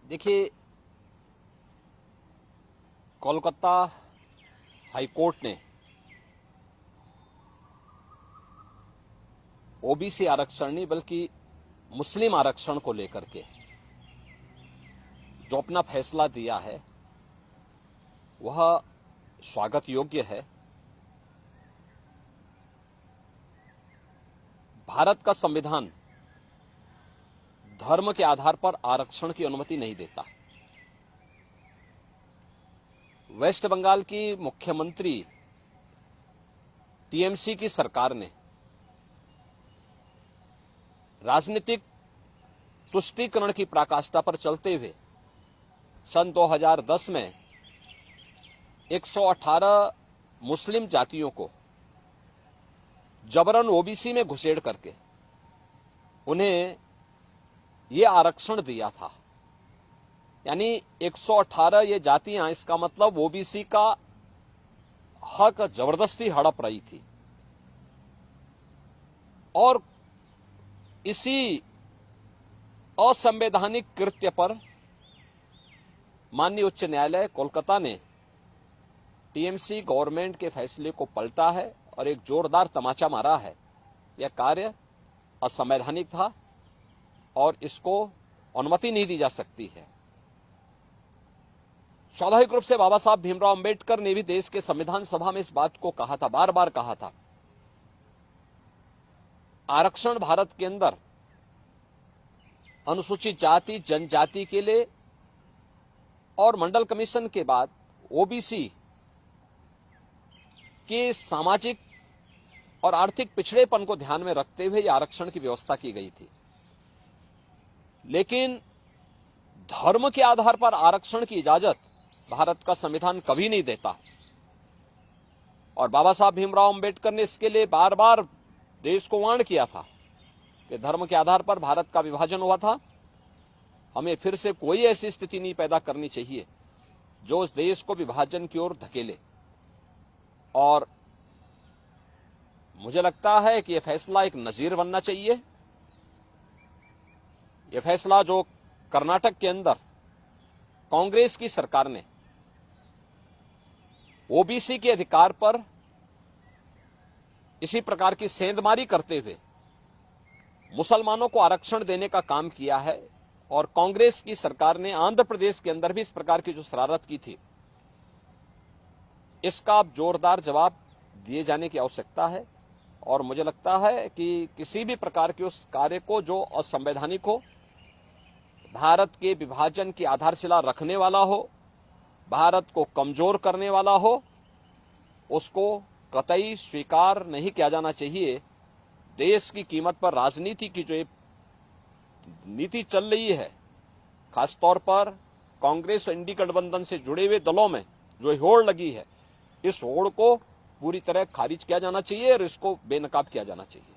देखिए, कोलकाता हाईकोर्ट ने ओबीसी आरक्षण नहीं बल्कि मुस्लिम आरक्षण को लेकर के जो अपना फैसला दिया है वह स्वागत योग्य है। भारत का संविधान धर्म के आधार पर आरक्षण की अनुमति नहीं देता। वेस्ट बंगाल की मुख्यमंत्री टीएमसी की सरकार ने राजनीतिक तुष्टीकरण की पराकाष्ठा पर चलते हुए सन 2010 में 118 मुस्लिम जातियों को जबरन ओबीसी में घुसेड़ करके उन्हें यह आरक्षण दिया था। यानी 118 ये जातियां, इसका मतलब ओबीसी का हक जबरदस्ती हड़प रही थी। और इसी असंवैधानिक कृत्य पर माननीय उच्च न्यायालय कोलकाता ने टीएमसी गवर्नमेंट के फैसले को पलटा है और एक जोरदार तमाचा मारा है। यह कार्य असंवैधानिक था और इसको अनुमति नहीं दी जा सकती है। स्वाभाविक रूप से बाबा साहब भीमराव अंबेडकर ने भी देश के संविधान सभा में इस बात को कहा था, बार बार कहा था। आरक्षण भारत के अंदर अनुसूचित जाति जनजाति के लिए और मंडल कमीशन के बाद ओबीसी के सामाजिक और आर्थिक पिछड़ेपन को ध्यान में रखते हुए आरक्षण की व्यवस्था की गई थी। लेकिन धर्म के आधार पर आरक्षण की इजाजत भारत का संविधान कभी नहीं देता। और बाबा साहब भीमराव अंबेडकर ने इसके लिए बार बार देश को वार्न किया था कि धर्म के आधार पर भारत का विभाजन हुआ था। हमें फिर से कोई ऐसी स्थिति नहीं पैदा करनी चाहिए जो उस देश को विभाजन की ओर धकेले। और मुझे लगता है कि यह फैसला एक नजीर बनना चाहिए। यह फैसला जो कर्नाटक के अंदर कांग्रेस की सरकार ने ओबीसी के अधिकार पर इसी प्रकार की सेंधमारी करते हुए मुसलमानों को आरक्षण देने का काम किया है, और कांग्रेस की सरकार ने आंध्र प्रदेश के अंदर भी इस प्रकार की जो शरारत की थी, इसका अब जोरदार जवाब दिए जाने की आवश्यकता है। और मुझे लगता है कि किसी भी प्रकार के उस कार्य को जो असंवैधानिक हो, भारत के विभाजन की आधारशिला रखने वाला हो, भारत को कमजोर करने वाला हो, उसको कतई स्वीकार नहीं किया जाना चाहिए। देश की कीमत पर राजनीति की जो नीति चल रही है, खासतौर पर कांग्रेस और इंडी गठबंधन से जुड़े हुए दलों में जो होड़ लगी है, इस होड़ को पूरी तरह खारिज किया जाना चाहिए और इसको बेनकाब किया जाना चाहिए।